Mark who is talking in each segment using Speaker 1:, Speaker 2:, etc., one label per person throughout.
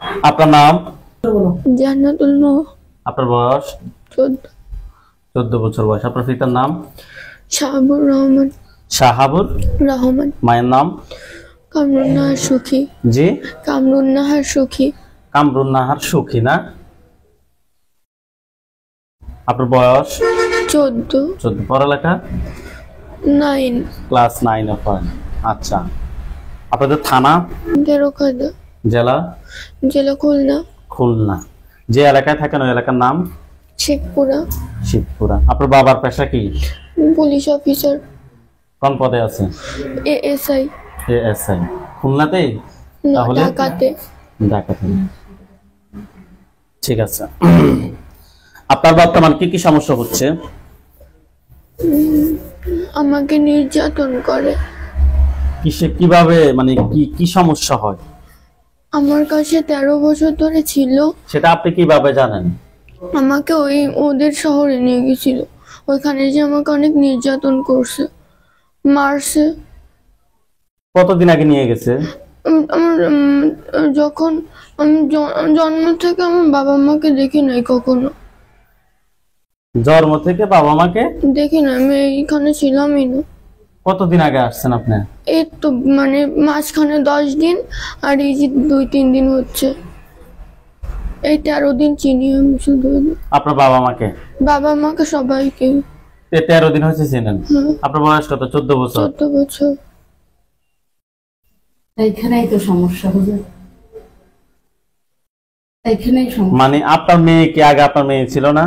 Speaker 1: আপনার নাম?
Speaker 2: জান্নাতুল নূর।
Speaker 1: আপনার বয়স? 14 বছর বয়স। আপনার পিতার নাম?
Speaker 2: শাহাবুর রহমান।
Speaker 1: শাহাবুর
Speaker 2: রহমান।
Speaker 1: মায়ের নাম?
Speaker 2: কামরুন নাহার সুখী।
Speaker 1: জি,
Speaker 2: কামরুন নাহার সুখী।
Speaker 1: কামরুন নাহার সুখী না? আপনার বয়স?
Speaker 2: 14।
Speaker 1: পড়ালেখা?
Speaker 2: 9।
Speaker 1: ক্লাস 9 এ পড়েন। আচ্ছা, আপনাদের থানা?
Speaker 2: তেরোখাদা।
Speaker 1: জেলা?
Speaker 2: জেলা খুলনা।
Speaker 1: খুলনা। যে এলাকায় থাকেন ওই এলাকার নাম?
Speaker 2: শেখপুরা।
Speaker 1: শিবপুরা। আপনার বাবার পেশা কি?
Speaker 2: Police officer.
Speaker 1: কোন পদে আছে?
Speaker 2: এএসআই।
Speaker 1: এএসআই। খুলনাতেই? তাহলে
Speaker 2: ঢাকাতে।
Speaker 1: ঢাকাতে। ঠিক আছে। আপনার বর্তমান কি কি সমস্যা হচ্ছে?
Speaker 2: আমাকে নির্যাতন করে।
Speaker 1: কিভাবে, মানে কি কি সমস্যা হয়?
Speaker 2: আমার কাছে 13 বছর ধরে ছিল।
Speaker 1: সেটা আপনি কিভাবে জানেন?
Speaker 2: আমাকে ওদের শহরে নিয়ে গেছিল, ওইখানে যে আমাকে অনেক নির্যাতন করছে, মারছে।
Speaker 1: কতদিন আগে নিয়ে গেছে?
Speaker 2: আমার যখন আমি জন্ম থেকে আমার বাবা মাকে দেখি নাই কখনো।
Speaker 1: জন্ম থেকে বাবা মাকে
Speaker 2: দেখি না, আমি এইখানে ছিলামই না।
Speaker 1: কতদিন আগে আসছেন আপনি?
Speaker 2: এই তো মানে মাঝখানে 10 দিন, আর এই যে 2-3 দিন হচ্ছে। এই 13 দিন চিনি আমি শুধু।
Speaker 1: আপনার বাবা মাকে?
Speaker 2: বাবা মাকে সবাইকে।
Speaker 1: 13 দিন হয়েছে চিনেন? আপনার বয়স কত? 14 বছর।
Speaker 2: 14 বছর।
Speaker 3: এইখানেই তো সমস্যা হবে, এইখানেই সমস্যা।
Speaker 1: মানে আপনার মেয়ে কি আগে আপনার মেয়ে ছিল না?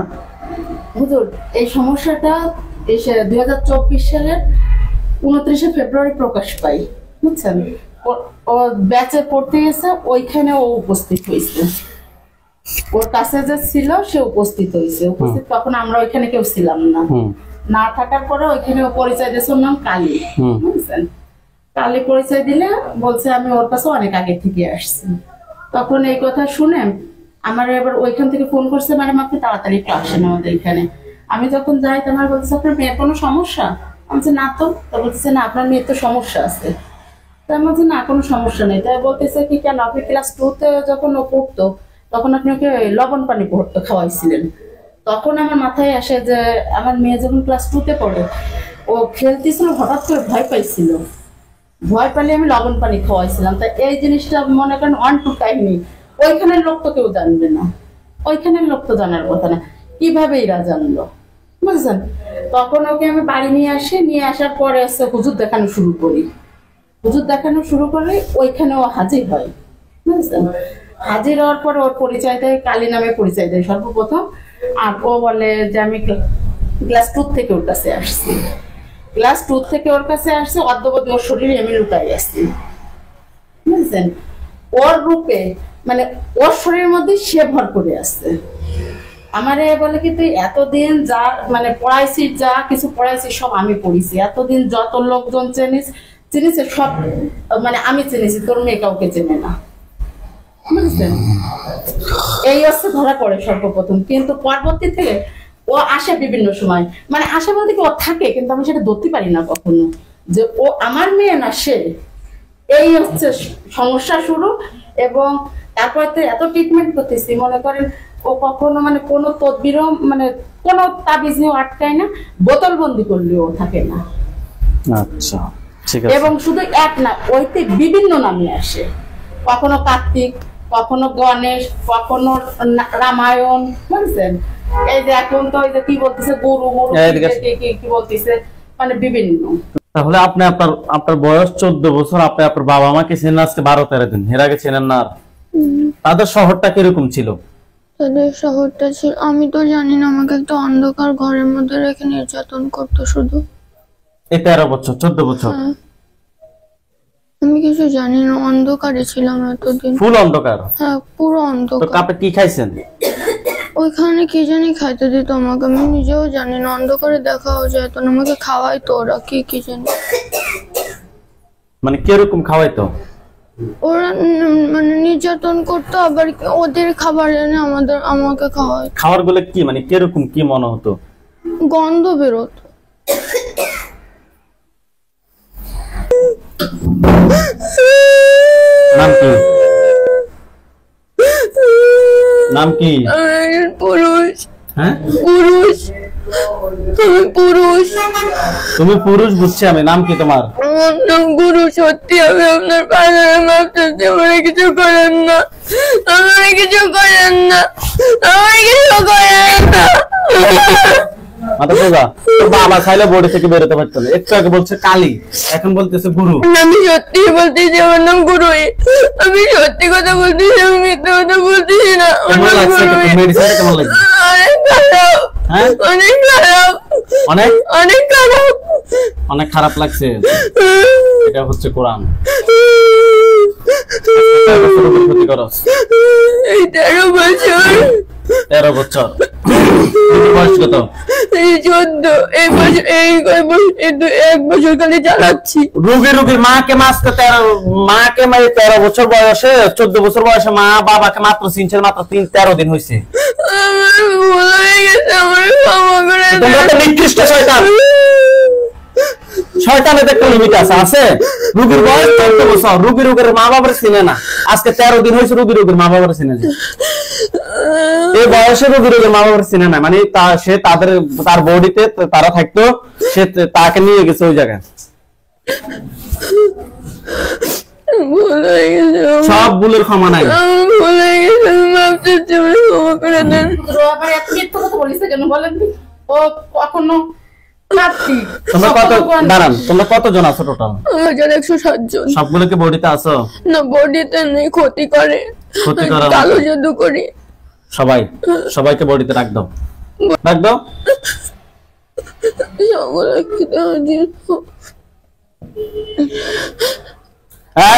Speaker 3: হুজুর, এই সমস্যাটা 2024 সালের 29 ফেব্রুয়ারি প্রকাশ পাই, বুঝছেন? ও ব্যাচে পড়তে গেছে, ওইখানে ও উপস্থিত হয়েছে। ওর কাছে যে ছিল সে উপস্থিত হয়েছে। উপস্থিত তখন আমরা ওইখানে কেউ ছিলাম না। না থাকার পরে ওইখানে ও পরিচয় দিয়েছে, ওর নাম কালী, বুঝছেন? কালী পরিচয় দিলে বলছে আমি ওর কাছে অনেক আগে থেকে আসছি। তখন এই কথা শুনে আমার এবার ওইখান থেকে ফোন করছে, ম্যাডাম আপনি তাড়াতাড়ি একটু আসেন আমাদের এখানে। আমি যখন যাই তো আমার বলতেছে আপনার মেয়ের কোনো সমস্যা? আমি বলছি না তো। বলতেছে না আপনার মেয়ের তো সমস্যা আছে। তাই আমি বলছি না কোনো সমস্যা নেই। তাই বলতেছে কি কেন, আপনি ক্লাস 2-তে যখন ও পড়তো তখন আপনি ওকে লবণ পানি খাওয়াইছিলেন। তখন আমার মাথায় আসে যে আমার মেয়ে যখন ক্লাস 2-তে পড়ে, ও খেলতেছিল, হঠাৎ করে ভয় পাইছিল। ভয় পেলে আমি লবণ পানি খাওয়াইছিলাম। তাই এই জিনিসটা মনে করেন 1-2 টাইমই। ওইখানের লোক তো কেউ জানবে না, ওইখানের লোক তো জানার কথা না, কিভাবে এরা জানলো, বুঝছেন? তখন ওকে আমি বাড়ি নিয়ে আসি, নিয়ে আসার পরে এসে হুজুর দেখানো শুরু করি। হুজুর দেখানো শুরু করলে ওইখানে ও হাজির হয়, বুঝছেন? হাজির হওয়ার পরে ওর পরিচয় দেয়, কালী নামে পরিচয় দেয় সর্বপ্রথম। আর ও বলে যে আমি ক্লাস 2 থেকে ওর কাছে আসছি। ক্লাস 2 থেকে ওর কাছে আসছে, অদ্যবধি ওর শরীরে আমি লুকাই আসছি, বুঝছেন? ওর রূপে মানে ওর শরীরের মধ্যে সে ভর করে আসছে। আমারে বলে কি তুই এতদিন যা মানে পড়াইছিস, যা কিছু পড়াইছিস সব আমি পড়িছি, এতদিন যত লোকজন চিনিস সব মানে আমি চিনেছি, তোর মেয়ে কাউকে চেনে না, বুঝছেন? এই হচ্ছে ধরা পড়ে সর্বপ্রথম। কিন্তু পরবর্তী থেকে ও আসে বিভিন্ন সময়, মানে আসে বলতে কি ও থাকে, কিন্তু আমি সেটা ধরতে পারি না কখনো যে ও আমার মেয়ে না সে। এই হচ্ছে সমস্যা শুরু। এবং তারপর তো এত ট্রিটমেন্ট করতেছি, মনে করেন ও কখনো মানে কোনো তদবিরও মানে কোনো তাবিজ নিয়েও আটকায় না, বোতল বন্দি করলেও থাকে না।
Speaker 1: আচ্ছা, ঠিক আছে।
Speaker 3: এবং শুধু এক না, ওইতে বিভিন্ন নামে আসে, কখনো কার্তিক, কখনো গণেশ, কখনো রামায়ণ, বুঝছেন? এই যে এখন তো ওই যে কি বলতেছে গুরু মুরু কি বলতেছে, মানে বিভিন্ন।
Speaker 1: তাহলে আপনি আপনার বয়স 14 বছর, আপনি আপনার বাবা মাকে চেনেন আজকে 12-13 দিন, এর আগে চেনেন না? তাদের শহরটা কিরকম ছিল?
Speaker 2: তাদের শহরটা ছিল আমি তো জানি না, আমাকে একটা অন্ধকার ঘরের মধ্যে রেখে নির্যাতন করতো শুধু।
Speaker 1: এই 13 বছর 14 বছর?
Speaker 2: আমি কিছু জানি না, অন্ধকারে ছিলাম এতদিন।
Speaker 1: ফুল অন্ধকার?
Speaker 2: হ্যাঁ, পুরো অন্ধকার।
Speaker 1: তো আপনি কি খাইছেন
Speaker 2: ওইখানে? কি জানি খাইতে দিত আমাকে, আমি নিজেও জানি না। অন্ধকারে দেখাও যায় তো, আমাকে খাওয়াইতো ওরা কি জানি।
Speaker 1: মানে কিরকম খাওয়াইতো?
Speaker 2: ওরা মানে নির্যাতন করতো, আবার ওদের খাবার এনে আমাকে খাওয়াই।
Speaker 1: খাবার গুলো কি মানে কিরকম, কি মনে হতো?
Speaker 2: গন্ধ বেরোতো।
Speaker 1: নাম কি? নাম কি?
Speaker 2: আমি একজন পুরুষ।
Speaker 1: হ্যাঁ
Speaker 2: পুরুষ, আমি পুরুষ।
Speaker 1: তুমি পুরুষ বুঝছি আমি, নাম কি তোমার?
Speaker 2: আমার নাম গুরু। সত্যি আমি আপনার পায়ে মাপ চাচ্ছি, আমার কিছু করেন না, আমার কিছু করেন না, আমার কিছু করেন না।
Speaker 1: মাথা সোজা। তোর বাবা চাইলে বডি থেকে বেরোতে পারতো না। একটু আগে বলছে কালী, এখন বলতেছে গুরু।
Speaker 2: আমি সত্যি বলতেছি আমার নাম গুরুই। আমি সত্যি কথা বলতেছি, আমি মিথ্যা কথা বলতেছি না।
Speaker 1: কেমন লাগছে? মেডিসিনটা কেমন লাগছে?
Speaker 2: অনেক খারাপ।
Speaker 1: হ্যাঁ
Speaker 2: অনেক খারাপ।
Speaker 1: অনেক
Speaker 2: অনেক খারাপ।
Speaker 1: অনেক খারাপ লাগছে। এটা হচ্ছে কোরআন। ক্ষতি করস
Speaker 2: এই 13 বছর।
Speaker 1: 13 বছর। বয়স কত?
Speaker 2: এই 14। এই বছর, এই 1 বছর খালি চালাচ্ছি।
Speaker 1: রুগীর মাকে মাসকে 13 বছর বয়সে, 14 বছর বয়সে মা বাবাকে মাত্র চিনছে, মাত্র 13 দিন হয়েছে।
Speaker 2: আমার ভুল হয়ে গেছে, আমার ক্ষমা করে দেন।
Speaker 1: তোমরা তো নিকৃষ্ট শয়তান। শয়তানের একটা লিমিট আছে। রুগীর বয়স 14 বছর, রুগীর মা বাবার চিনে না। আজকে 13 দিন হয়েছে রুগীর মা বাবার চিনে না। এই বয়সে রুগীর মা বাবার চিনে না, মানে সে তার বডিতে তারা থাকতো, সে তাকে নিয়ে গেছে ওই জায়গায়।
Speaker 2: ভুল হয়ে গেছে,
Speaker 1: সব ভুলের ক্ষমা নাই।
Speaker 2: আমার ভুল হয়ে গেছে, আমি মাপ চাচ্ছি, আমার ক্ষমা করে দেন।
Speaker 3: আবার এত মিথ্যা কথা বলিস কেন বলেন? ও কখনো নাস্তিক।
Speaker 1: তোমরা কত দাঁড়ান, তোমরা কতজন আছো টোটাল?
Speaker 2: 1107 জন।
Speaker 1: সবগুলোকে বডিতে আছো?
Speaker 2: না, বডিতে নেই, ক্ষতি করে,
Speaker 1: ক্ষতি করা
Speaker 2: কালো জাদু করি।
Speaker 1: সবাইকে বডিতে রাখ দাও।
Speaker 2: সকলে কি দিন।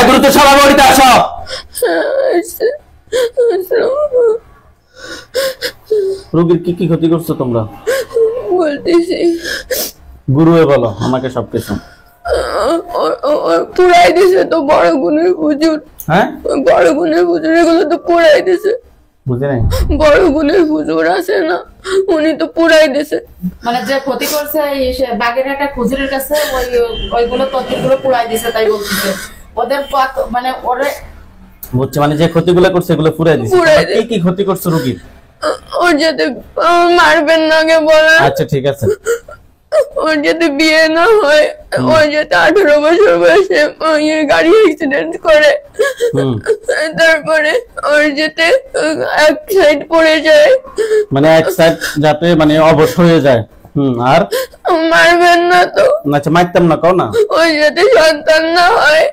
Speaker 1: দ্রুত সবাই বডিতে আসো। রোগীর কি কি ক্ষতি করছো তোমরা?
Speaker 2: বলতেছি,
Speaker 1: গুরুয়ে বলো আমাকে সবকিছু।
Speaker 2: পুরাই দিছে তো বড় গুণের হুজুর।
Speaker 1: হ্যাঁ,
Speaker 2: বড় গুণের হুজুর এগুলো তো পুরাই দিছে।
Speaker 1: বুঝে নাই?
Speaker 2: বড় গুণের হুজুর আছে না, উনি তো পুরাই দিছে।
Speaker 3: মানে যে ক্ষতি করছে বাগেরহাটা হুজুরের কাছে ওইগুলো তথ্যগুলো পুরাই দিছে, তাই বলতেছে। ওদের মানে ওরে
Speaker 1: বুঝছে, মানে যে ক্ষতিগুলো করছে এগুলো পুরাই দিছে। কি কি ক্ষতি করছো রোগীর?
Speaker 2: ওর যাতে মারবেন না কে বলে।
Speaker 1: আচ্ছা ঠিক আছে।
Speaker 2: ওর যাতে বিয়ে না হয়, ওর যাতে 18 বছর বয়সে গাড়ি অ্যাক্সিডেন্ট করে, তারপরে ওর যাতে এক সাইড পড়ে যায়,
Speaker 1: মানে এক সাইড যাতে মানে অবশ হয়ে যায়। আর
Speaker 2: মারবেন না তো?
Speaker 1: আচ্ছা মারতাম না, কও না।
Speaker 2: ওর যাতে সন্তান না হয়।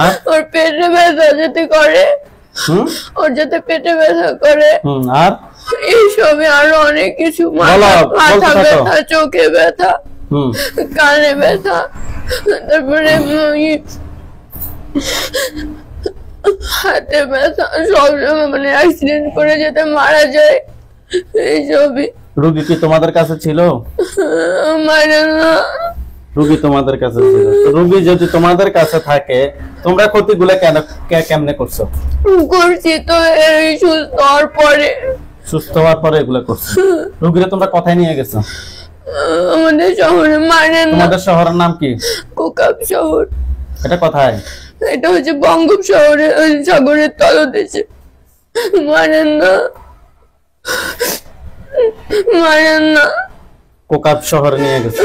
Speaker 1: আর
Speaker 2: ওর পেটে ব্যথা যাতে করে, ওর যাতে পেটে ব্যথা করে।
Speaker 1: আর
Speaker 2: এইসবই আরো অনেক কিছু, মাথা ব্যথা, চোখে ব্যথা, কানে ব্যথা, তারপরে হাতে ব্যথা, সব মানে অ্যাক্সিডেন্ট করে যেতে মারা যায়, এইসবই।
Speaker 1: রোগী কি তোমাদের কাছে ছিল?
Speaker 2: মানে না,
Speaker 1: রোগী তোমাদের কাছে ছিল। রোগী যদি তোমাদের কাছে থাকে, তোমরা ক্ষতিগুলো কেমনে করছো?
Speaker 2: করছি তো এই সুস্থ হওয়ার পরে।
Speaker 1: সুস্থ হওয়ার পরে এগুলো করছো। রোগীরা তোমরা কোথায় নিয়ে গেছো?
Speaker 2: আমাদের শহরে। মানে
Speaker 1: তোমাদের শহরের নাম কি?
Speaker 2: কোকাব শহর।
Speaker 1: এটা কোথায়?
Speaker 2: এটা হচ্ছে বঙ্গোপসাগরে, সাগরের তলদেশে। মানেন না,
Speaker 1: কোকাব শহরে নিয়ে গেছে।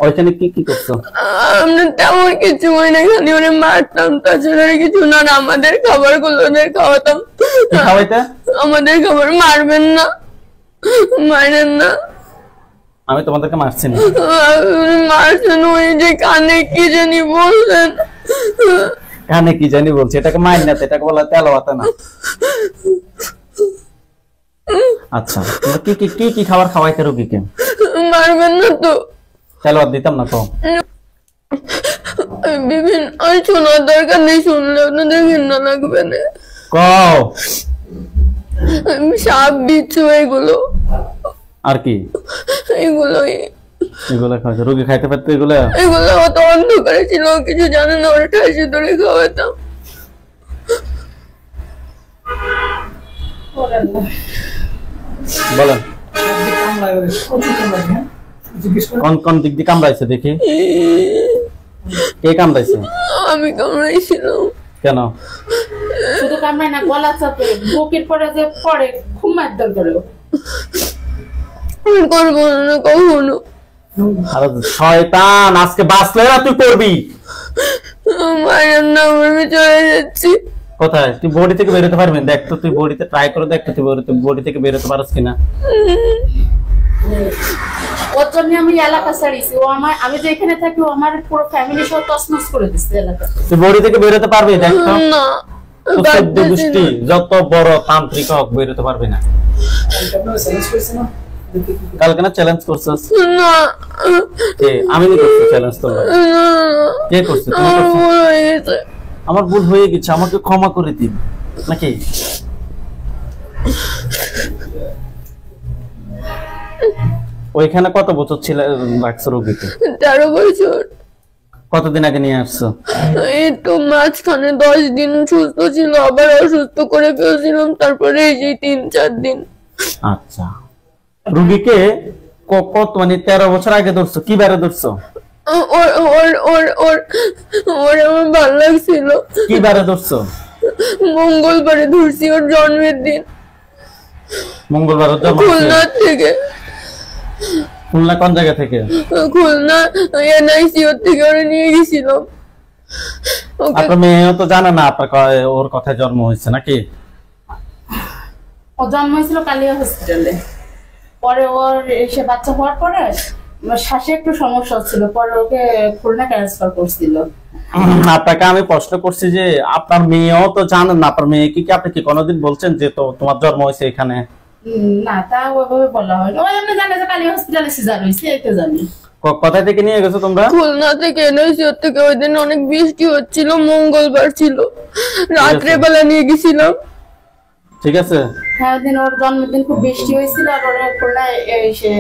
Speaker 1: ওইখানে কি কি করছো?
Speaker 2: আমরা তেমন কিছু হয় না, খালি ওরে মারতাম, তাছাড়া কিছু না। আমাদের খাবার গুলো ওদের খাওয়াতাম।
Speaker 1: খাওয়াইতে?
Speaker 2: আমাদের খাবার মারবেন না, মারেন না।
Speaker 1: আমি তোমাদেরকে মারছি না।
Speaker 2: মারছেন, ওই যে কানে কি জানি বলছেন।
Speaker 1: কানে কি জানি বলছে, এটাকে মাইন না, এটাকে বলা তেলাওয়াত না। আচ্ছা, কি কি কি কি খাবার খাওয়াইতে রোগীকে?
Speaker 2: মারবেন না তো?
Speaker 1: তেলাওয়াত দিতাম না তো?
Speaker 2: বিভিন্ন শোনার দরকার নেই, শুনলে আপনাদের ঘৃণা লাগবে না।
Speaker 1: কও।
Speaker 2: সাপ, বিচ্ছু, এগুলো।
Speaker 1: আর কি? এগুলো খাওয়াইছে রোগী? খাইতে পারতো এগুলো?
Speaker 2: অত অন্ধকারে ছিল, কিছু জানে না, ওরা ঠাসে ধরে খাওয়াতাম।
Speaker 1: বলেন কোন কোন দিক দিয়ে কামড়াইছে দেখি। কে কামড়াইছে?
Speaker 2: আমি কামড়াইছিলাম।
Speaker 1: কেন?
Speaker 3: শুধু কামড়ায় না, গলা চাপে, বুকের পরে যে পড়ে, খুব মারধর করে।
Speaker 2: করবো না কখনো।
Speaker 1: আরে শয়তান, আজকে বাঁচলে না তুই করবি।
Speaker 2: মায়ের নাম, আমি চলে যাচ্ছি।
Speaker 1: কোথায়? তুই বডি থেকে বেরোতে পারবি? দেখ তো, তুই বডিতে ট্রাই করে দেখ তো, তুই বডি থেকে বেরোতে পারছিস কিনা।
Speaker 3: ওর জন্য আমি এলাকা ছাড়িয়েছি। ও আমি যে এখানে থাকি, ও আমার পুরো ফ্যামিলি সহ তছনছ করে দিচ্ছে এলাকা।
Speaker 1: তুই বডি থেকে বেরোতে পারবি? দেখ তো।
Speaker 2: না,
Speaker 1: যত বড় তান্ত্রিক হোক বেরোতে পারবি না। কালকে না চ্যালেঞ্জ করছিস?
Speaker 2: না,
Speaker 1: আমি নি করছি চ্যালেঞ্জ তোর? কে করছে? আমার ভুল হয়ে গেছে, আমাকে ক্ষমা করে দিন নাকি? ওইখানে কত বছর ছিল রাখছো রোগীকে?
Speaker 2: 13 বছর।
Speaker 1: কতদিন আগে নিয়ে আসছো?
Speaker 2: এই তো মাঝখানে 10 দিন সুস্থ ছিল, আবার অসুস্থ করে ফেলছিলাম, তারপরে এই যে 3-4 দিন।
Speaker 1: আচ্ছা, রোগীকে কত মানে 13 বছর আগে ধরছো? কি বারে ধরছো?
Speaker 2: ওর আমার ভালো লাগছিল।
Speaker 1: কি বারে ধরছো?
Speaker 2: মঙ্গলবারে ধরছি, ওর জন্মের দিন।
Speaker 1: মঙ্গলবার?
Speaker 2: খুলনা থেকে।
Speaker 1: খুলনা কোন জায়গা থেকে?
Speaker 2: খুলনা NICU থেকে ওরে নিয়ে গেছিলাম।
Speaker 1: আপনার মেয়েও তো জানে না আপনার ওর কথায় জন্ম হয়েছে নাকি?
Speaker 3: ও জন্ম হয়েছিল কালিয়া হসপিটালে। পরে ওর এসে বাচ্চা হওয়ার পরে শ্বাসে একটু সমস্যা হচ্ছিল, পরে ওকে খুলনা ট্রান্সফার করছিল।
Speaker 1: আপনাকে আমি প্রশ্ন করছি যে আপনার মেয়েও তো জানেন না, আপনার মেয়েকে কি আপনি কি কোনোদিন বলছেন যে তো তোমার জন্ম হয়েছে এখানে?
Speaker 3: না, তা ওইভাবে বলা হয় না। ওই এমনি জানে যে কালিয়া হসপিটালে সিজার হয়েছে, এই তো জানি।
Speaker 1: কোথা থেকে নিয়ে গেছো তোমরা?
Speaker 2: খুলনা থেকে NICU থেকে। ওই দিন অনেক বৃষ্টি হচ্ছিল, মঙ্গলবার ছিল, রাত্রে বেলা নিয়ে গেছিলাম।
Speaker 1: ঠিক আছে।
Speaker 3: হ্যাঁ, ওই দিন ওর জন্মদিন, খুব বৃষ্টি হয়েছিল, আর ওরা খুলনায় এসে।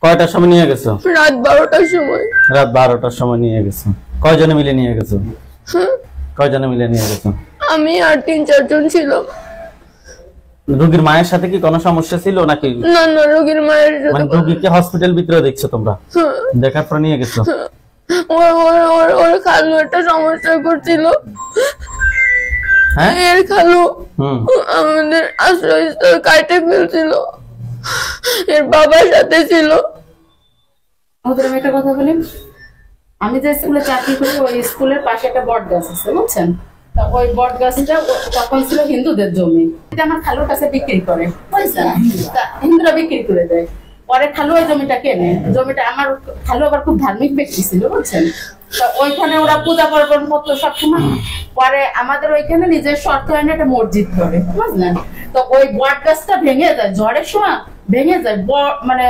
Speaker 1: কয়টার সময় নিয়ে গেছো?
Speaker 2: রাত 12টার সময়।
Speaker 1: রাত 12টার সময় নিয়ে গেছো। কয়জনে মিলে নিয়ে গেছো? কয়জনে মিলে নিয়ে গেছো?
Speaker 2: আমি আর 3-4 জন ছিলাম।
Speaker 1: রোগীর মায়ের সাথে কি কোনো সমস্যা ছিল নাকি?
Speaker 2: না না, রোগীর মায়ের সাথে।
Speaker 1: মানে রোগীকে হসপিটাল ভিতরে দেখছো তোমরা? দেখার পর নিয়ে গেছো?
Speaker 2: ওর খালু একটা সমস্যা করছিল।
Speaker 1: হ্যাঁ,
Speaker 2: এর খালু আমাদের আশ্রয়স্থল কাটে ফেলছিল। এর বাবার সাথে ছিল।
Speaker 3: ওদের আমি একটা কথা বলি, আমি যে স্কুলে চাকরি করি, ওই স্কুলের পাশে একটা বট গাছ আছে, বুঝছেন? ওই বট গাছটা তখন ছিল হিন্দুদের জমি। এটা আমার খালুর কাছে বিক্রি করে, বুঝছেন? হিন্দুরা বিক্রি করে দেয়। পরে খালু ওই জমিটা কেনে। জমিটা আমার খালু আবার খুব ধার্মিক ব্যক্তি ছিল, বুঝছেন? তো ওইখানে ওরা পূজা পার্বণ করতো সবসময়। পরে আমাদের ওইখানে নিজের শর্ত হয় না, একটা মসজিদ করে, বুঝলেন? তো ওই বট গাছটা ভেঙে যায়, ঝড়ের সময় ভেঙে যায়, মানে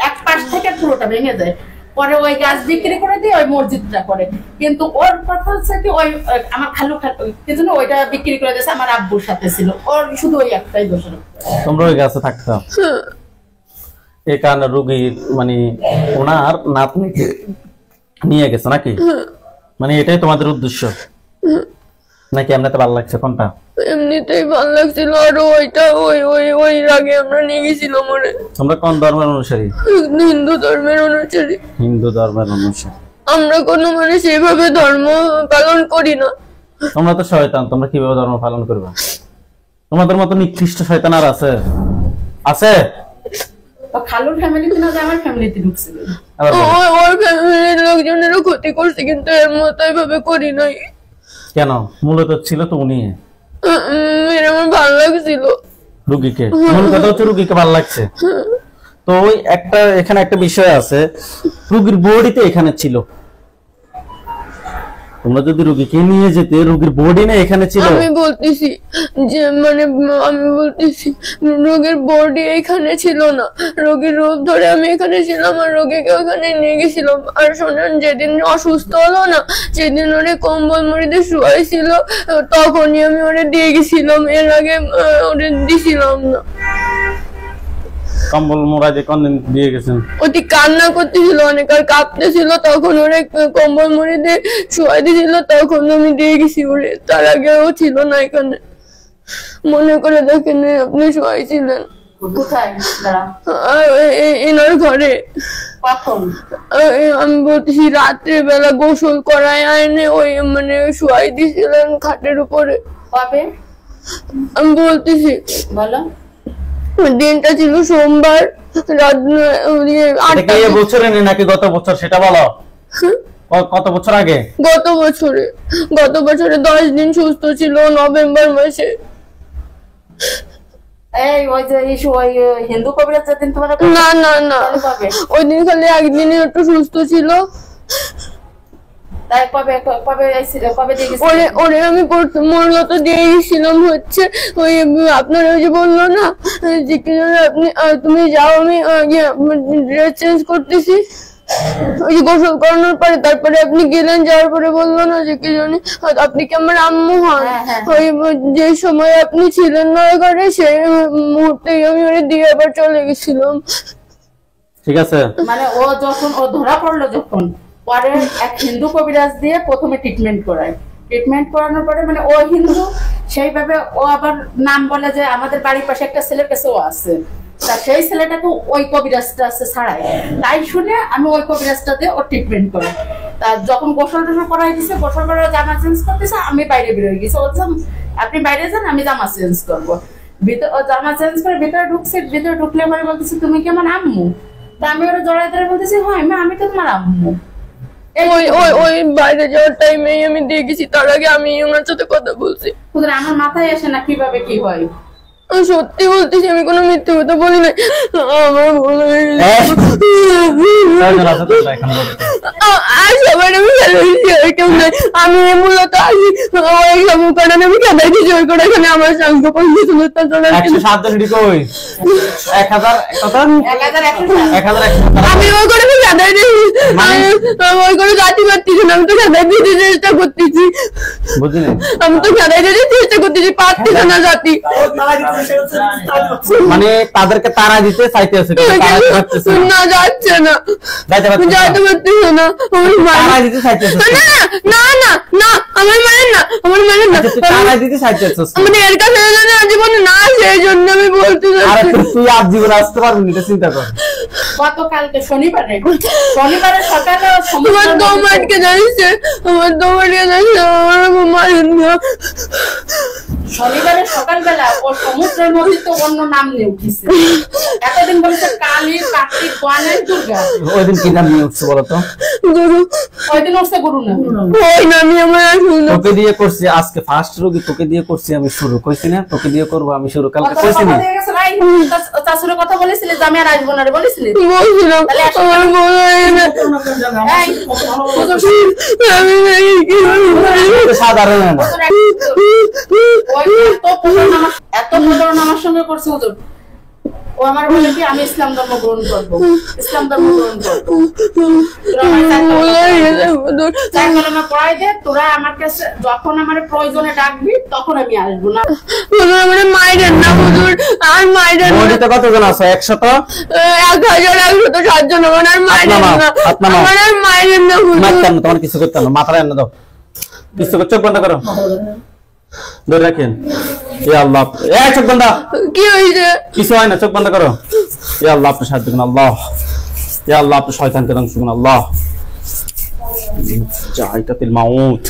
Speaker 3: এক পাশ থেকে পুরোটা ভেঙে যায়। পরে ওই গাছ বিক্রি করে দিয়ে ওই মসজিদটা করে। কিন্তু ওর কথা হচ্ছে কি, ওই আমার খালু কিন্তু ওইটা বিক্রি করে দিয়েছে, আমার আব্বুর সাথে ছিল। ওর শুধু ওই একটাই দোষ।
Speaker 1: তোমরা ওই গাছে থাকতো? এই কারণে রোগীর মানে ওনার নাতনিকে নিয়ে গেছে নাকি? মানে এটাই তোমাদের উদ্দেশ্য নাকি এমনিতে ভালো লাগছে? কোনটা?
Speaker 2: এমনিতেই ভালো লাগছিল, আর ওইটা ওই আগে আমরা নিয়ে গেছিলাম ওরে।
Speaker 1: তোমরা কোন ধর্মের অনুসারী?
Speaker 2: হিন্দু ধর্মের অনুসারী।
Speaker 1: হিন্দু ধর্মের অনুসারী।
Speaker 2: আমরা কোনো মানে সেভাবে ধর্ম পালন করি না।
Speaker 1: তোমরা তো শয়তান, তোমরা কিভাবে ধর্ম পালন করবে? তোমাদের মতো নিকৃষ্ট শয়তান আর আছে? আছে?
Speaker 3: খালুর ফ্যামিলিতে না, আমার ফ্যামিলিতে ঢুকছিল।
Speaker 2: ওর ফ্যামিলির লোকজনেরও ক্ষতি করছে, কিন্তু এর মতো এভাবে করি নাই।
Speaker 1: কেন? মূলত ছিল তো উনি।
Speaker 2: আমার ভালো লাগছিল
Speaker 1: রুগীকে। মূল কথা হচ্ছে রুগীকে ভালো লাগছে। তো ওই একটা এখানে একটা বিষয় আছে, রুগীর বডিতে এখানে ছিল। তোমরা যদি রোগীকে নিয়ে যেতে, রোগীর বডি না এখানে ছিল।
Speaker 2: আমি বলতেছি যে মানে আমি বলতেছি রোগীর বডি এখানে ছিল না, রোগীর রূপ ধরে আমি এখানে ছিলাম আর রোগীকে ওখানে নিয়ে গেছিলাম। আর শোনেন, যেদিন অসুস্থ হলো না, সেদিন ওরে কম্বল মুড়িতে শুয়াইছিল, তখনই আমি ওরে দিয়ে গেছিলাম। এর আগে ওরে দিছিলাম না।
Speaker 1: কম্বল মোড়া যে কোন দিয়ে গেছেন?
Speaker 2: ওটি কান্না করতেছিল অনেক, আর কাঁপতেছিল, তখন ওরে কম্বল মুড়ি দিয়ে শুয়াই দিয়েছিল, তখন আমি দিয়ে গেছি ওরে। তার আগে ও ছিল না এখানে। মনে করে দেখেন আপনি শুয়াইছিলেন।
Speaker 3: কোথায় দাঁড়া
Speaker 2: এনার ঘরে।
Speaker 3: কখন?
Speaker 2: আমি বলতেছি রাত্রে বেলা গোসল করায় আইনে ওই মানে শুয়াই দিয়েছিলেন খাটের উপরে।
Speaker 3: কবে?
Speaker 2: আমি বলতেছি
Speaker 3: বলো।
Speaker 2: দিনটা ছিল সোমবার রাত 8টা।
Speaker 1: বছরে নাকি গত বছর সেটা বলো। কত বছর আগে?
Speaker 2: গত বছরে 10 দিন সুস্থ ছিল নভেম্বর মাসে।
Speaker 3: এই ওই যে ইস্যু ওই হিন্দু কবিরাজ যেদিন তোমার
Speaker 2: না না না ওই দিন খালি একদিনই একটু সুস্থ ছিল।
Speaker 3: তাই কবে কবে এসেছিল? কবে দিয়ে গেছিল?
Speaker 2: ওরে আমি মূলত দিয়ে গেছিলাম হচ্ছে ওই আপনার ওই যে বললো না যে কি আপনি তুমি যাও আমি ড্রেস চেঞ্জ করতেছি ওই যে গোসল করানোর পরে তারপরে আপনি গেলেন, যাওয়ার পরে বললো না যে কি জানি আপনি কি আমার আম্মু হন। ওই যে সময় আপনি ছিলেন না ঘরে সেই মুহূর্তে আমি ওরে দিয়ে আবার চলে গেছিলাম।
Speaker 1: ঠিক আছে,
Speaker 3: মানে ও যখন ও ধরা পড়লো যখন পরে এক হিন্দু কবিরাজ দিয়ে প্রথমে ট্রিটমেন্ট করায়। ট্রিটমেন্ট করানোর পরে মানে ও হিন্দু সেইভাবে ও আবার নাম বলে যে আমাদের বাড়ির পাশে একটা ছেলের কাছে ও আছে, তা সেই ছেলেটাকে ওই কবিরাজটা আছে ছাড়াই। তাই শুনে আমি ওই কবিরাজটা দিয়ে ও ট্রিটমেন্ট করি। তা যখন গোসল টোসল করাই দিছে, গোসল করে জামা চেঞ্জ করতেছে, আমি বাইরে বেরোয় গেছি। ও আপনি বাইরে যান আমি জামা চেঞ্জ করবো। ভিতরে ও জামা চেঞ্জ করে ভিতরে ঢুকছে, ভিতরে ঢুকলে পরে বলতেছে তুমি কি আমার আম্মু? তা আমি ওরা জড়াই ধরে বলতেছি হ্যাঁ আমি তো তোমার আম্মু।
Speaker 2: ওই বাইরে যাওয়ার টাইমে আমি দিয়ে গেছি, তার আগে আমি ওনার সাথে কথা বলছি।
Speaker 3: আমার মাথায় আসে না কিভাবে কি হয়।
Speaker 2: সত্যি বলতেছি, আমি কোনো মিথ্যে কথা বলি নাই। আমার ভুল হয়ে গেছে। আমি মূলত আসি ওই কারণে আমি খেদাই দিয়েছি ওই করে এখানে আমার সঙ্গ আমি ওই করে খেদাই দিয়েছি, ওই করে গাছি পারতেছি না, আমি তো খেদাই দিতে চেষ্টা করতেছি। আমি তো খেদাই দিতে চেষ্টা করতেছি, পারতেছি না জাতি।
Speaker 1: মানে তাদেরকে তারা দিতে চাইতেছে
Speaker 2: না, যাচ্ছে না, যাইতে পারতেছে না।
Speaker 1: তারা দিতে চাইতেছে
Speaker 2: না না না আমার মানে না, আমার মানে না,
Speaker 1: তারা দিতে চাইতেছে
Speaker 2: মানে এর কাছে জীবনে না, সেই জন্য আমি বলতে চাচ্ছি।
Speaker 1: তুই আজ জীবনে আসতে পারবি না, চিন্তা কর।
Speaker 3: গতকালকে শনিবারে সকালে
Speaker 2: আমার দম আটকে যাচ্ছে, আমার দম আটকে যাচ্ছে, আমার মারেন না।
Speaker 3: শনিবারে সকালবেলা ও সমুদ্রের মধ্যে তো অন্য নাম নিয়ে উঠেছে। এতদিন বলেছে কালী, কার্তিক, গণেশ, দুর্গা।
Speaker 1: ওই দিন কি নাম নিয়ে উঠছে বলতো?
Speaker 3: গুরু। ওই দিন উঠছে গুরু না,
Speaker 2: ওই নামই আমার শুনো।
Speaker 1: তোকে দিয়ে করছি আজকে ফার্স্ট রোগী, তোকে দিয়ে করছি আমি শুরু, কইছি না তোকে দিয়ে করবো আমি শুরু, কালকে কইছি না?
Speaker 3: চাচুর কথা বলেছিলি যে আমি আর আসবো না রে, বলেছিলি?
Speaker 2: বলছিলাম আমার বল
Speaker 1: সাধারণ না,
Speaker 3: এত প্রতারণা আমার সঙ্গে করছে হুজুর। ও আমার বলে কি আমি ইসলাম ধর্ম গ্রহণ করবো, ইসলাম ধর্ম গ্রহণ করবো। পড়াই দে, তোরা আমার কাছে যখন আমার প্রয়োজনে ডাকবি তখন আমি আসবো না।
Speaker 2: মায়ের না হুজুর, আর মায়ের
Speaker 1: কতজন আছে? 100
Speaker 2: 1107 জন। আমার আর মায়ের না, আমার আর মায়ের না হুজুর।
Speaker 1: তোমার কিছু করতে না, মাথায় এনে দাও, কিছু চোখ বন্ধ করো, ধরে রাখেন। আল্লাহ চোখ বন্ধ।
Speaker 2: কি হয়েছে?
Speaker 1: কিছু হয় না, চোখ বন্ধ করো। আল্লাহ আপনি সাহায্য করুন, আল্লাহ আল্লাহ আপনি শয়তানকে ধ্বংস করুন, আল্লাহ জাইতাতিল মাউত।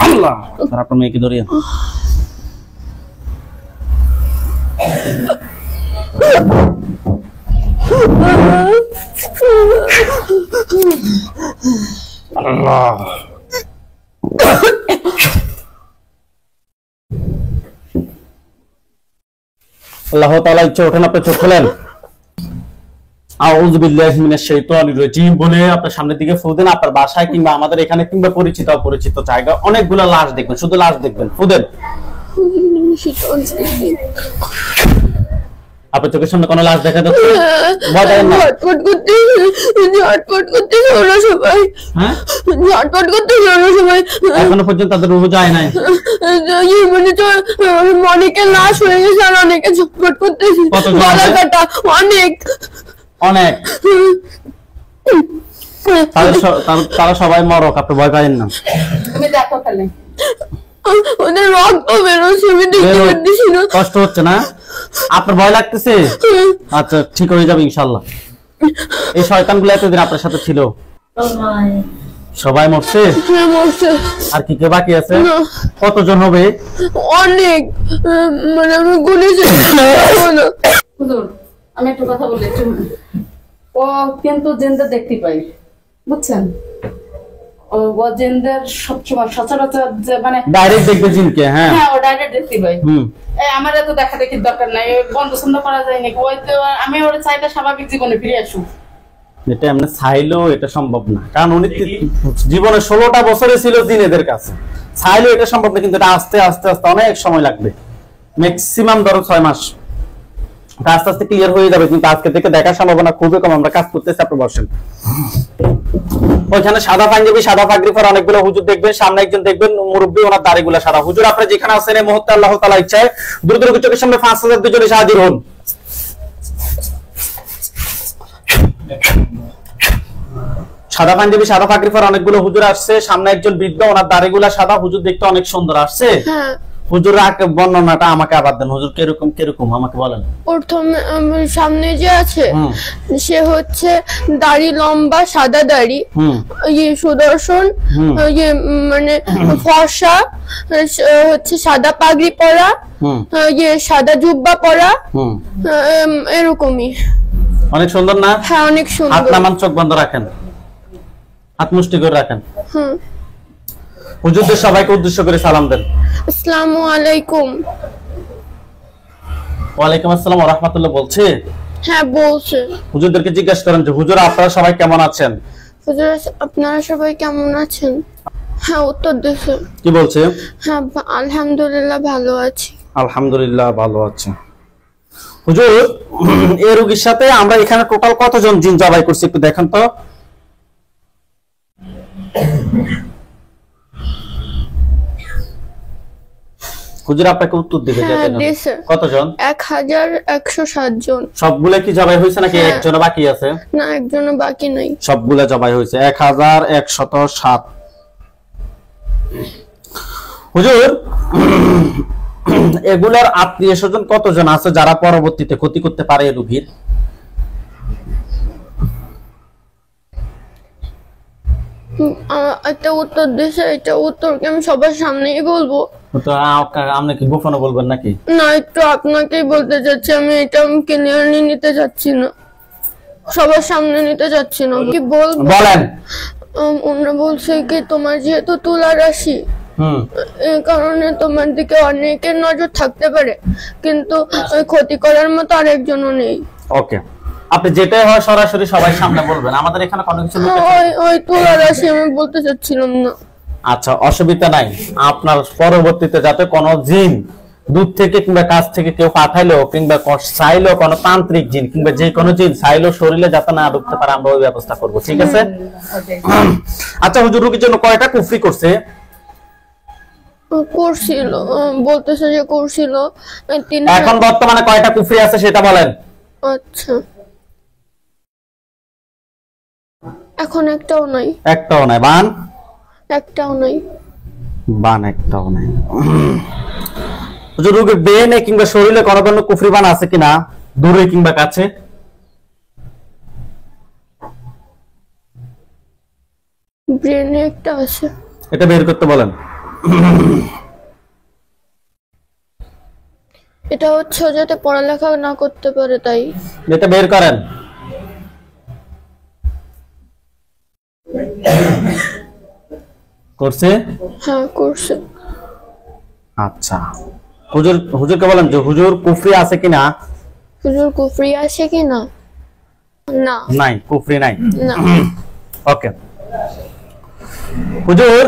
Speaker 1: আল্লাহ আপনার মেয়েকে ধরিয়ে আল্লাহ। আল্লাহ তাআলা ইচ্ছে ওঠেন, আপনি চোখ খোলেন। আউযু বিল্লাহি মিনাশ শাইতানির রাজিম বলে আপনার সামনের দিকে ফু দেন। আপনার বাসায় কিংবা আমাদের এখানে কিংবা পরিচিত অপরিচিত জায়গা অনেকগুলো লাশ দেখবেন, শুধু লাশ দেখবেন, ফু দেন। আপনার চোখের সামনে কোনো লাশ দেখা যাচ্ছে? ভয় পাবেন না।
Speaker 2: ঝটপট করতে হলো সবাই।
Speaker 1: হ্যাঁ,
Speaker 2: ঝটপট করতে হলো সবাই।
Speaker 1: এখনো পর্যন্ত তাদের রুহ যায় নাই।
Speaker 2: মানে তো অনেকের লাশ হয়ে গেছে আর অনেকে ঝটপট করতেছে।
Speaker 1: কতজন
Speaker 2: গলা
Speaker 1: আছে?
Speaker 2: কাটা অনেক।
Speaker 1: অনেক। তারা সবাই মরক, আপনি ভয় পাবেন না।
Speaker 3: তুমি দেখো তাহলে
Speaker 2: ওদের রক্ত বেরোচ্ছে, আমি দেখতে পাচ্ছি না।
Speaker 1: কষ্ট হচ্ছে না? আপনার ভয় লাগতেছে? আচ্ছা, ঠিক হয়ে যাবে ইনশাল্লাহ। এই শয়তানগুলো এতদিন আপনার সাথে ছিল, সবাই মরছে?
Speaker 2: হ্যাঁ, মরছে।
Speaker 1: আর কি কে বাকি আছে?
Speaker 2: না।
Speaker 1: কতজন হবে?
Speaker 2: অনেক, মানে আমি গুনেছি।
Speaker 3: হুজুর আমি একটু কথা বলি। ও কিন্তু জিন্দা দেখতে পাই, বুঝছেন? ও জিন্দের সবসময় সচরাচর যে মানে
Speaker 1: ডাইরেক্ট দেখবে জিনকে। হ্যাঁ
Speaker 3: হ্যাঁ, ও ডাইরেক্ট দেখতে পাই। আমার এত দেখা দেখি দরকার নাই, বন্ধ ছন্দ করা যায় নাকি? ওই তো আমি ওর চাইটা স্বাভাবিক জীবনে ফিরে আসুক।
Speaker 1: এটা এমনি চাইলেও এটা সম্ভব না, কারণ উনি জীবনে 16টা বছরে ছিল জিনেদের কাছে। চাইলেও এটা সম্ভব না, কিন্তু এটা আস্তে আস্তে আস্তে অনেক সময় লাগবে। ম্যাক্সিমাম ধরো 6 মাস, আস্তে আস্তে ক্লিয়ার হয়ে যাবে। কিন্তু আজকে থেকে দেখার সম্ভাবনা খুবই কম। আমরা কাজ করতেছি, আপনি বসেন। ওইখানে সাদা পাঞ্জাবি, সাদা পাগড়ি পরা অনেকগুলো হুজুর দেখবেন। সামনে একজন দেখবেন মুরব্বী, ওনার দাড়িগুলো সাদা। হুজুর আপনি যেখানে আছেন এই মুহূর্তে আল্লাহ তাআলা ইচ্ছায় দ্রুত চোখের সামনে 5000 দুজন এসে হাজির হন। সাদা পাঞ্জাবি, সাদা পাগড়ি পরা অনেকগুলো হুজুর আসছে। সামনে একজন বৃদ্ধ, ওনার দাড়িগুলা সাদা। হুজুর দেখতে অনেক সুন্দর আসছে।
Speaker 2: হ্যাঁ,
Speaker 1: হুজুর বর্ণনাটা আমাকে আবার দেন। হুজুর কিরকম কিরকম আমাকে বলেন।
Speaker 2: প্রথমে সামনে যে আছে সে হচ্ছে দাড়ি লম্বা, সাদা দাড়ি, ইয়ে সুদর্শন, ইয়ে মানে ফর্সা, হচ্ছে সাদা পাগড়ি পরা, ইয়ে সাদা জুব্বা পরা, এরকমই।
Speaker 1: অনেক সুন্দর না?
Speaker 2: হ্যাঁ, অনেক
Speaker 1: হাত
Speaker 2: সুন্দর।
Speaker 1: নামান, চোখ বন্ধ রাখেন, হাত মুষ্টি করে রাখেন। হুজুরদের সবাইকে উদ্দেশ্য করে সালাম দেন।
Speaker 2: আসসালামু আলাইকুম।
Speaker 1: ওয়ালাইকুম আসসালাম ওয়া রাহমাতুল্লাহ বলছে।
Speaker 2: হ্যাঁ, বলছে।
Speaker 1: হুজুরদেরকে জিজ্ঞাসা করেন যে হুজুর আপনারা সবাই কেমন আছেন?
Speaker 2: হুজুর আপনারা সবাই কেমন আছেন? হ্যাঁ, উত্তর দিছে।
Speaker 1: কি বলছে?
Speaker 2: হ্যাঁ, আলহামদুলিল্লাহ ভালো আছি।
Speaker 1: আলহামদুলিল্লাহ ভালো আছে। হুজুর এই রোগীর সাথে আমরা এখানে টোটাল কতজন জিন জবাই করছি একটু দেখেন তো। হুজুর আপনাকে উত্তর দিবে কতজন?
Speaker 2: 1107 জন।
Speaker 1: সবগুলা কি জবাই হয়েছে নাকি একজন বাকি আছে?
Speaker 2: না, একজনও বাকি নাই,
Speaker 1: সবগুলা জবাই হয়েছে। 1107। হুজুর এগুলার আত্মীয় স্বজন কতজন আছে যারা পরবর্তীতে ক্ষতি করতে পারে রোগীর?
Speaker 2: একটা উত্তর দিছে, এটা উত্তরকে আমি সবার সামনেই বলবো।
Speaker 1: তো আপনি কি গোপনে বলবেন নাকি?
Speaker 2: না, একটু আপনাকেই বলতে চাচ্ছি। আমি এটা ক্লিয়ারলি নিতে চাচ্ছি না, সবার সামনে নিতে চাচ্ছি না। কি বলবো
Speaker 1: বলেন।
Speaker 2: ওনারা বলছে কি তোমার যেহেতু তুলা রাশি, এই কারণে তোমার দিকে অনেকের নজর থাকতে পারে, কিন্তু ক্ষতি করার মতো আরেকজনও নেই।
Speaker 1: ওকে, আপনি যেটাই হয় সরাসরি সবাই সামনে বলবেন। আমাদের এখানে কোনো কিছু
Speaker 2: ওই তুলা রাশি আমি বলতে চাচ্ছিলাম না।
Speaker 1: আচ্ছা, অসুবিধা নাই। আপনার পরবর্তীতে যাতে কোনো জিন দূর থেকে কিংবা কাছ থেকে কেউ পাঠাইলো কিংবা চাইলো কোনো তান্ত্রিক জিন কিংবা যে কোনো জিন চাইলো শরীরে যাতে না ঢুকতে পারে, আমরা ওই ব্যবস্থা করব। ঠিক আছে? আচ্ছা হুজুর, রোগীর জন্য কয়টা কুফরি করছে?
Speaker 2: করছিল, বলতেছে যে করছিল।
Speaker 1: এখন বর্তমানে কয়টা কুফরি আছে সেটা বলেন।
Speaker 2: আচ্ছা, এখন একটাও নাই।
Speaker 1: একটাও নাই। বান?
Speaker 2: একটাও নাই।
Speaker 1: বান একটাও নাই। হুজুর রোগীর ব্রেনে কিংবা শরীরে কোনো ধরনের কুফরি বান আছে কিনা, দূরে কিংবা কাছে?
Speaker 2: ব্রেনে একটা আছে।
Speaker 1: এটা বের করতে বলেন।
Speaker 2: এটা হচ্ছে যাতে পড়ালেখা না করতে পারে, তাই।
Speaker 1: এটা বের করেন। করছে?
Speaker 2: হ্যাঁ, করছে।
Speaker 1: আচ্ছা, হুজুরকে বলেন যে হুজুর কুফরি আছে কিনা।
Speaker 2: হুজুর কুফরি আছে কিনা? না,
Speaker 1: নাই, কুফরি নাই।
Speaker 2: না।
Speaker 1: ওকে হুজুর,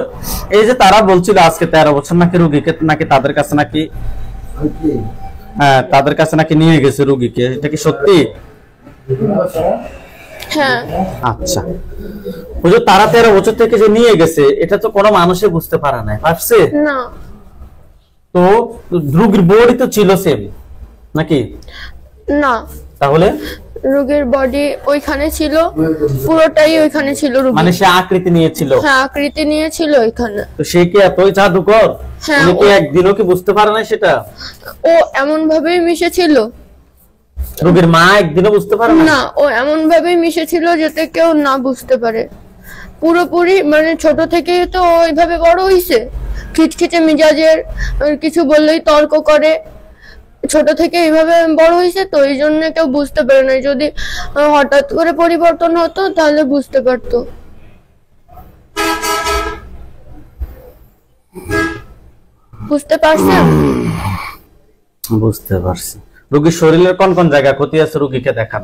Speaker 1: এই যে তারা বলছিল আজকে 13 বছর নাকি রোগীকে নাকি তাদের কাছে নাকি হ্যাঁ তাদের কাছে নাকি নিয়ে গেছে রোগীকে, এটা কি সত্যি?
Speaker 2: হ্যাঁ।
Speaker 1: আচ্ছা হুজুর, তারা 13 বছর থেকে যে নিয়ে গেছে এটা তো কোনো মানুষে বুঝতে পারে না, পারছে
Speaker 2: না।
Speaker 1: তো রোগীর বডি তো ছিল সেম নাকি?
Speaker 2: না,
Speaker 1: তাহলে
Speaker 2: রোগীর বডি ওইখানে ছিল, পুরোটাই ওইখানে ছিল রোগী।
Speaker 1: মানে সে আকৃতি নিয়েছিল?
Speaker 2: হ্যাঁ, আকৃতি নিয়েছিল ওইখানে।
Speaker 1: তো সে কি এতই জাদুকর?
Speaker 2: হ্যাঁ,
Speaker 1: উনি কি একদিনও কি বুঝতে পারে না সেটা?
Speaker 2: ও এমন ভাবেই মিশেছিল,
Speaker 1: রোগীর মা একদিনও বুঝতে পারে না?
Speaker 2: না, ও এমন ভাবেই মিশেছিল যাতে কেউ না বুঝতে পারে। পুরোপুরি মানে ছোট থেকে তো ওইভাবে বড় হইছে, খিটখিটে মিজাজের, কিছু বললেই তর্ক করে, ছোট থেকে এইভাবে বড় হয়েছে, তো এই জন্য কেউ বুঝতে পারে না। যদি হঠাৎ করে পরিবর্তন হতো তাহলে বুঝতে পারতো। বুঝতে পারছেন?
Speaker 1: বুঝতে পারছি। রোগীর শরীরের কোন কোন জায়গা ক্ষতি আছে রোগীকে দেখান।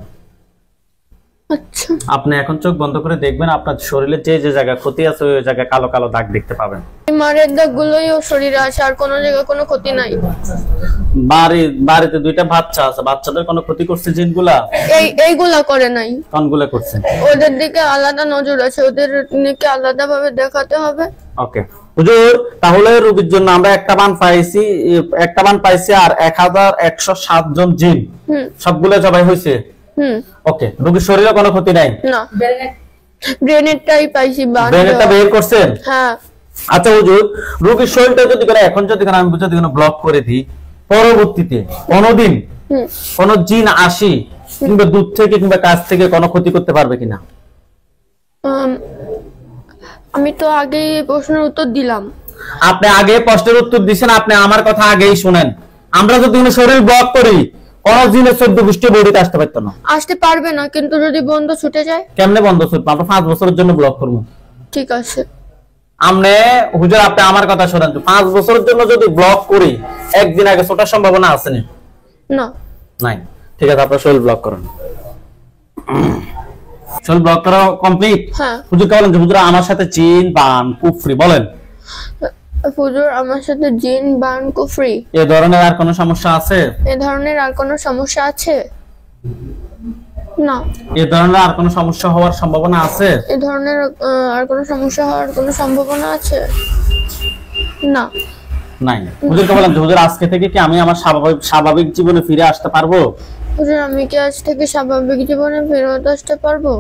Speaker 2: আচ্ছা,
Speaker 1: আপনি এখন চোখ বন্ধ করে দেখবেন আপনার শরীরে যে যে জায়গা ক্ষতি আছে ওই জায়গায় কালো কালো দাগ দেখতে পাবেন।
Speaker 2: এই মারের দাগগুলোই ওর শরীরে আছে, আর কোনো জায়গায় কোনো ক্ষতি নাই।
Speaker 1: বাড়িতে 2টা বাচ্চা আছে, বাচ্চাদের কোনো ক্ষতি করছে জিনগুলা?
Speaker 2: এইগুলা করে নাই।
Speaker 1: কোনগুলা করছে?
Speaker 2: ওদের দিকে আলাদা নজর আছে, ওদের দিকে আলাদা ভাবে দেখাতে হবে।
Speaker 1: ওকে হুজুর, তাহলে রোগীর জন্য আমরা একটা বান পাইছি আর 1107 জন জিন সবগুলো জবাই হয়েছে। ওকে, রোগীর শরীরে কোনো ক্ষতি নাই?
Speaker 2: না, ব্রেনেরটাই পাইছি।
Speaker 1: ব্রেনেরটা বের করছেন?
Speaker 2: হ্যাঁ।
Speaker 1: আচ্ছা হুজুর, রোগীর শরীরটা যদি করে এখন যদি আমি যদি ব্লক করে দিই, পরবর্তীতে কোনদিন কোন জিন আসি কিংবা দূর থেকে কিংবা কাছ থেকে কোনো ক্ষতি করতে পারবে কিনা?
Speaker 2: আমি তো আগে প্রশ্নের উত্তর দিলাম।
Speaker 1: আপনি আগে প্রশ্নের উত্তর দিছেন, আপনি আমার কথা আগেই শুনেন। আমরা যদি শরীর ব্লক করি কোন জিনের 14 গোষ্ঠী বডিতে আসতে পারতো না।
Speaker 2: আসতে পারবে না, কিন্তু যদি বন্ধ ছুটে যায়?
Speaker 1: কেমনে বন্ধ ছুটবে? আমরা 5 বছরের জন্য ব্লক করবো।
Speaker 2: ঠিক আছে।
Speaker 1: আমনে হুজুর আপনি আমার কথা শুনেন, 5 বছরের জন্য যদি ব্লক করি একদিন আগে ছোটার সম্ভাবনা আছে না?
Speaker 2: না,
Speaker 1: নাই। ঠিক আছে, আপনার শরীর ব্লক করুন। শরীর ব্লক করা কমপ্লিট?
Speaker 2: হ্যাঁ।
Speaker 1: হুজুর বলেন যে হুজুর আমার সাথে জিন বান কুফরি বলেন।
Speaker 2: হুজুর আমার সাথে জিন বান কুফরি
Speaker 1: এই ধরনের আর কোনো সমস্যা আছে?
Speaker 2: এই ধরনের আর কোনো সমস্যা আছে? না।
Speaker 1: এই ধরনের আর কোনো সমস্যা হওয়ার সম্ভাবনা আছে?
Speaker 2: এই ধরনের আর কোনো সমস্যা হওয়ার কোনো সম্ভাবনা আছে? না।
Speaker 1: নাই। হুজুরকে বলেন যে হুজুর আজকে থেকে কি আমি আমার স্বাভাবিক জীবনে ফিরে আসতে পারবো?
Speaker 2: হুজুর আমি কি আজ থেকে স্বাভাবিক জীবনে ফেরত আসতে পারবো?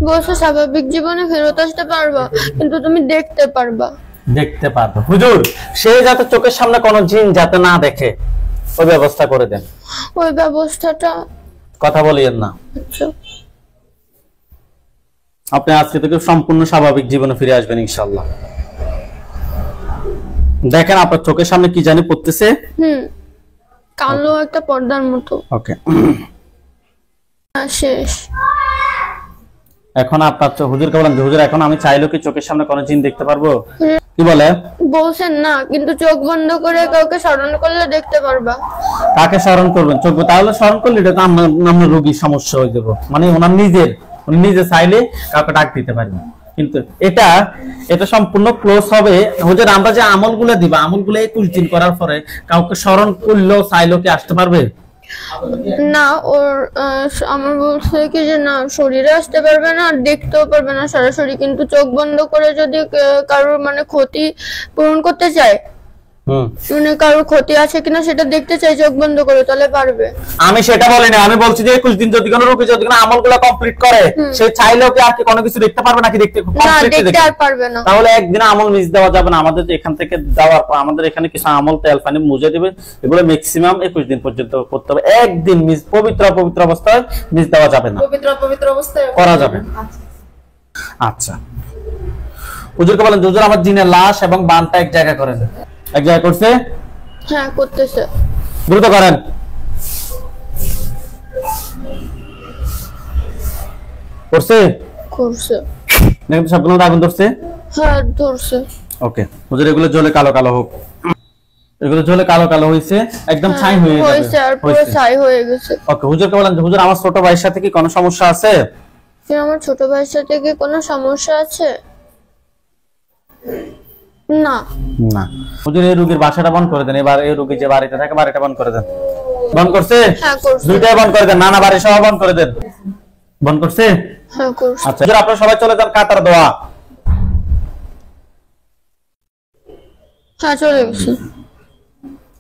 Speaker 2: বলছো স্বাভাবিক জীবনে ফেরত আসতে পারবা, কিন্তু তুমি দেখতে পারবা।
Speaker 1: দেখতে পারবো হুজুর, সে যাতে চোখের সামনে কোনো জিন যাতে না দেখে ওই ব্যবস্থা করে দেন।
Speaker 2: ওই ব্যবস্থাটা
Speaker 1: কথা বলিয়েন না।
Speaker 2: আচ্ছা,
Speaker 1: আপনি আজকে থেকে সম্পূর্ণ স্বাভাবিক জীবনে ফিরে আসবেন ইনশাআল্লাহ। দেখেন আপনার চোখের সামনে কি জানি পড়তেছে।
Speaker 2: কালো একটা পর্দার মতো।
Speaker 1: ওকে,
Speaker 2: শেষ।
Speaker 1: এখন আপনার হুজুরকে বলেন যে হুজুর এখন আমি চাইলেও কি চোখের সামনে কোনো জিন দেখতে পারবো? কি বলে?
Speaker 2: বলছেন না, কিন্তু চোখ বন্ধ করে কাউকে স্মরণ করলে দেখতে পারবা।
Speaker 1: কাকে স্মরণ করবেন? চোখ তাহলে স্মরণ করলে এটা তো আমরা রোগীর সমস্যা হয়ে যাবো, মানে ওনার উনি নিজে চাইলে কাউকে ডাক দিতে পারবেন। কিন্তু এটা সম্পূর্ণ ক্লোজ হবে। হুজুর আমরা যে আমলগুলো দিব, আমলগুলো 21 দিন করার পরে কাউকে স্মরণ করলেও চাইলেও কি আসতে পারবে?
Speaker 2: না, ওর আমার বলছে কি যে না, শরীরে আসতে পারবে না, দেখতেও পারবে না সরাসরি, কিন্তু চোখ বন্ধ করে যদি কারোর মানে ক্ষতি পূরণ করতে চায়, মানে কারোর ক্ষতি আছে কিনা সেটা দেখতে চাই চোখ বন্ধ করে, তাহলে পারবে।
Speaker 1: আমি সেটা বলিনি, আমি বলছি যে 21 দিন যদি কোনো রোগী যদি আমলগুলো কমপ্লিট করে সে চাইলেও কি আর কি কোনো কিছু দেখতে পারবে নাকি? দেখতে
Speaker 2: আর পারবে না।
Speaker 1: তাহলে একদিন আমল মিস দেওয়া যাবে না। আমাদের এখান থেকে যাওয়ার পর আমাদের এখানে কিছু আমল তেল পানি মুজে দিবে, এগুলো ম্যাক্সিমাম 21 দিন পর্যন্ত করতে হবে। একদিন মিস পবিত্র অবস্থায় মিস দেওয়া যাবে না,
Speaker 3: পবিত্র অবস্থায়
Speaker 1: করা যাবে। আচ্ছা হুজুরকে বলেন হুজুর আমার জিনের লাশ এবং বানটা এক জায়গায় করেন। এক জায়গায় করছে?
Speaker 2: হ্যাঁ, করতেছে।
Speaker 1: দ্রুত করেন। করছে?
Speaker 2: করছে।
Speaker 1: দেখেন তো সবগুলো আগুন ধরছে?
Speaker 2: হ্যাঁ, ধরছে।
Speaker 1: ওকে হুজুর এগুলো জ্বলে কালো কালো হোক। এগুলো জ্বলে কালো কালো হইছে, একদম ছাই হয়ে যাবে।
Speaker 2: হইছে, আর পুরো ছাই হয়ে গেছে।
Speaker 1: ওকে হুজুরকে বলেন যে হুজুর আমার ছোট ভাইয়ের সাথে কি কোনো সমস্যা আছে?
Speaker 2: আমার ছোট ভাইয়ের সাথে কি কোনো সমস্যা আছে? না
Speaker 1: না। হুজুর এই রোগীর বাসাটা বন্ধ করে দেন, এবার এই রোগী যে বাড়িতে থাকে বাড়িটা বন্ধ করে দেন। বন্ধ করছে?
Speaker 2: হ্যাঁ করছে।
Speaker 1: দুইটাই বন্ধ করে দেন, নানা বাড়ি সহ বন্ধ করে দেন। বন্ধ করছে?
Speaker 2: হ্যাঁ করছে।
Speaker 1: আচ্ছা হুজুর আপনারা সবাই চলে যান কাতার দোয়া।
Speaker 2: হ্যাঁ চলে গেছে।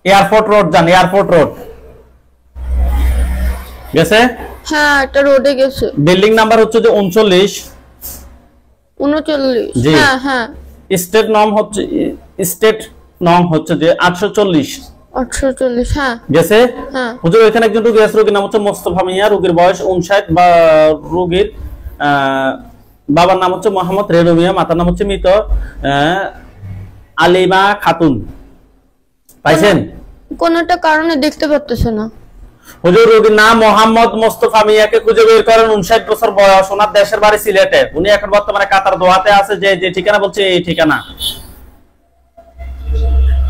Speaker 1: এয়ারপোর্ট রোড যান, এয়ারপোর্ট রোড গেছে?
Speaker 2: হ্যাঁ একটা রোডে গেছে।
Speaker 1: বিল্ডিং নাম্বার হচ্ছে যে 39।
Speaker 2: 39।
Speaker 1: জি।
Speaker 2: হ্যাঁ হ্যাঁ।
Speaker 1: স্টেট নং হচ্ছে যে 840।
Speaker 2: 840। হ্যাঁ
Speaker 1: গেছে?
Speaker 2: হ্যাঁ।
Speaker 1: হুজুর এখানে একজন রোগী আছে, রোগীর নাম হচ্ছে মোস্তফা মিয়া, রোগীর বয়স 59, বা রোগীর বাবার নাম হচ্ছে মোহাম্মদ রেলু মিয়া, মাতার নাম হচ্ছে মৃত আলিমা খাতুন। পাইছেন?
Speaker 2: কোনটা কারণে দেখতে পারতেছে না।
Speaker 1: হুজুর রোগীর নাম মোহাম্মদ মোস্তফা মিয়াকে খুঁজে বের করেন, 59 বছর বয়স, ওনার দেশের বাড়ি সিলেটে, উনি এখন বর্তমানে কাতার দোহাতে আছে। যে ঠিকানা বলছে এই ঠিকানা।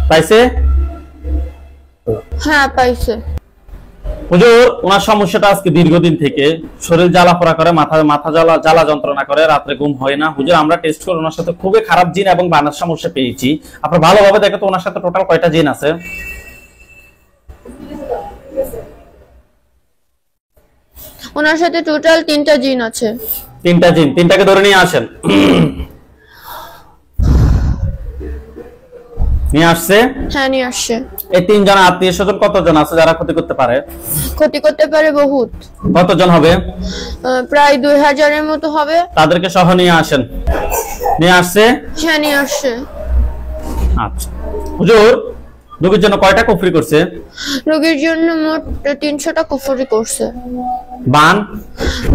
Speaker 1: পাইছে?
Speaker 2: হ্যাঁ পাইছে।
Speaker 1: হুজুর ওনার সমস্যাটা আজকে দীর্ঘদিন থেকে শরীর জ্বালা পোড়া করে, মাথা জ্বালা যন্ত্রণা করে, রাত্রে ঘুম হয় না। হুজুর আমরা টেস্ট করে ওনার সাথে খুবই খারাপ জিন এবং বানার সমস্যা পেয়েছি। আপনারা ভালোভাবে দেখো তো ওনার সাথে টোটাল কয়টা জিন আছে?
Speaker 2: ওনার সাথে টোটাল 3টা জিন আছে।
Speaker 1: 3টা জিন। 3টাকে ধরে নিয়ে আসেন। নিয়ে আসছে?
Speaker 2: হ্যাঁ নিয়ে আসছে।
Speaker 1: এই 3 জন আত্মীয় স্বজন কতজন আছে যারা ক্ষতি করতে পারে?
Speaker 2: ক্ষতি করতে পারে বহুত।
Speaker 1: কতজন হবে?
Speaker 2: প্রায় 2000 এর মতো হবে।
Speaker 1: তাদেরকে সহ নিয়ে আসেন। নিয়ে আসছে?
Speaker 2: হ্যাঁ নিয়ে আসছে।
Speaker 1: আচ্ছা হুজুর রোগীর জন্য কয়টা কুফরি করছে?
Speaker 2: রোগীর জন্য মোট 300টা কুফরি করছে।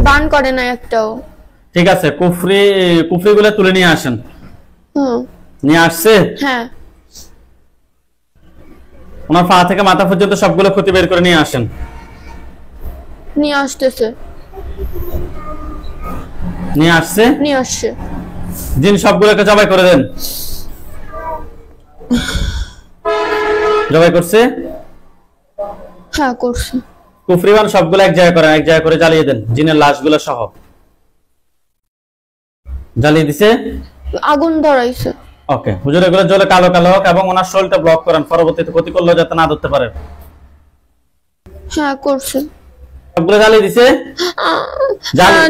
Speaker 1: বান
Speaker 2: করে না একটাও।
Speaker 1: ঠিক আছে, কুফরিগুলো তুলে নিয়ে আসেন। নিয়ে আসছে?
Speaker 2: হ্যাঁ।
Speaker 1: ওনার পা থেকে মাথা পর্যন্ত সবগুলো ক্ষতি বের করে নিয়ে আসেন।
Speaker 2: নিয়ে আসতেছে।
Speaker 1: নিয়ে আসছে?
Speaker 2: নিয়ে আসছে।
Speaker 1: জিন সবগুলোকে জবাই করে দেন। জবাই করছে?
Speaker 2: হ্যাঁ করছে।
Speaker 1: কুফরিবান সবগুলো এক জায়গায় করেন, এক জায়গায় করে জ্বালিয়ে দেন, জিনের লাশগুলো সহ। জ্বালিয়ে দিছে?
Speaker 2: আগুন ধরাইছে।
Speaker 1: ওকে হুজুর এগুলো জ্বলে কালো কালো হোক এবং ওনার শরীরটা ব্লক করেন, পরবর্তীতে ক্ষতি করলেও যাতে না ধরতে পারে।
Speaker 2: হ্যাঁ করছে।
Speaker 1: সবগুলো জ্বালিয়ে দিছে?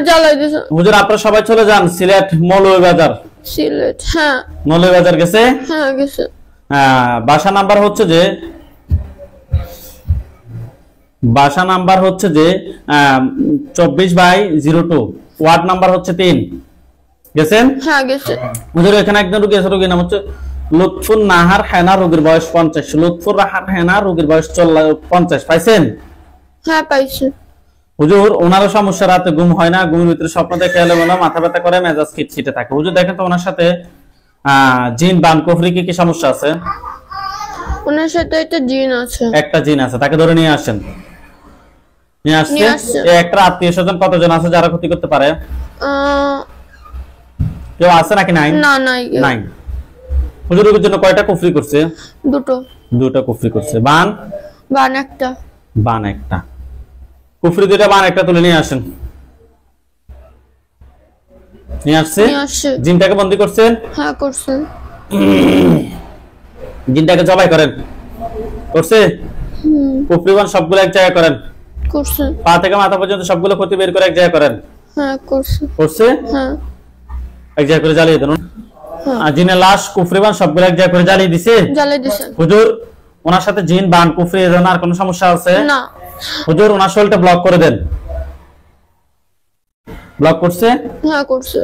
Speaker 2: জ্বালাই দিছে।
Speaker 1: হুজুর আপনারা সবাই চলে যান সিলেট মৌলভীবাজার।
Speaker 2: সিলেট? হ্যাঁ।
Speaker 1: মৌলভীবাজার গেছে?
Speaker 2: হ্যাঁ গেছে।
Speaker 1: বাসা নাম্বার হচ্ছে যে 24/02, ওয়ার্ড নাম্বার হচ্ছে 3। গেছেন?
Speaker 2: হ্যাঁ গেছে।
Speaker 1: হুজুর এখানে একজন রোগী আছে, রোগীর নাম হচ্ছে লুৎফুর নাহার হেনা, রোগীর বয়স 50। লুৎফুর নাহার হেনা, রোগীর বয়স 50। পাইছেন?
Speaker 2: হ্যাঁ পাইছে।
Speaker 1: হুজুর ওনারও সমস্যা, রাতে ঘুম হয় না, ঘুমের ভিতরে স্বপ্ন দেখে এলোমেলো, মাথা ব্যথা করে, মেজাজ খিটখিটে থাকে। হুজুর দেখেন তো ওনার সাথে জিন বান কুফরি কি সমস্যা আছে?
Speaker 2: ওনার সাথে একটা জিন আছে।
Speaker 1: একটা জিন আছে, তাকে ধরে নিয়ে আসেন। নিয়ে আসছে? এই একটা আত্মীয় স্বজন কতজন আছে যারা ক্ষতি করতে পারে? কেউ আছে নাকি নাই?
Speaker 2: না নাই।
Speaker 1: নাই। হুজুর রোগীর জন্য কয়টা কুফরি করছে? 2টা কুফরি করছে। বান একটা। কুফরি 2টা, বান একটা, তুলে নিয়ে আসেন। নিয়ে আসছে? জিনটাকে বন্দী করছেন?
Speaker 2: হ্যাঁ করছেন।
Speaker 1: জিনটাকে জবাই করেন। করছে? কুফরিবান সবগুলো এক জায়গায় করেন।
Speaker 2: করছেন।
Speaker 1: পা থেকে মাথা পর্যন্ত সবগুলো ক্ষতি বের করে এক জায়গায় করেন।
Speaker 2: হ্যাঁ করছে।
Speaker 1: করছে?
Speaker 2: হ্যাঁ।
Speaker 1: এক জায়গায় করে জ্বালিয়ে দেন। আর জিনের লাশ কুফরিবান সবগুলো এক জায়গায় করে জ্বালিয়ে দিছে?
Speaker 2: জ্বালিয়ে দিছে।
Speaker 1: হুজুর ওনার সাথে জিন বান কুফরি এর জন্য আর কোনো সমস্যা আছে?
Speaker 2: না।
Speaker 1: হুজুর ওনার শরীরটা ব্লক করে দেন। ব্লক করছে?
Speaker 2: হ্যাঁ করছে।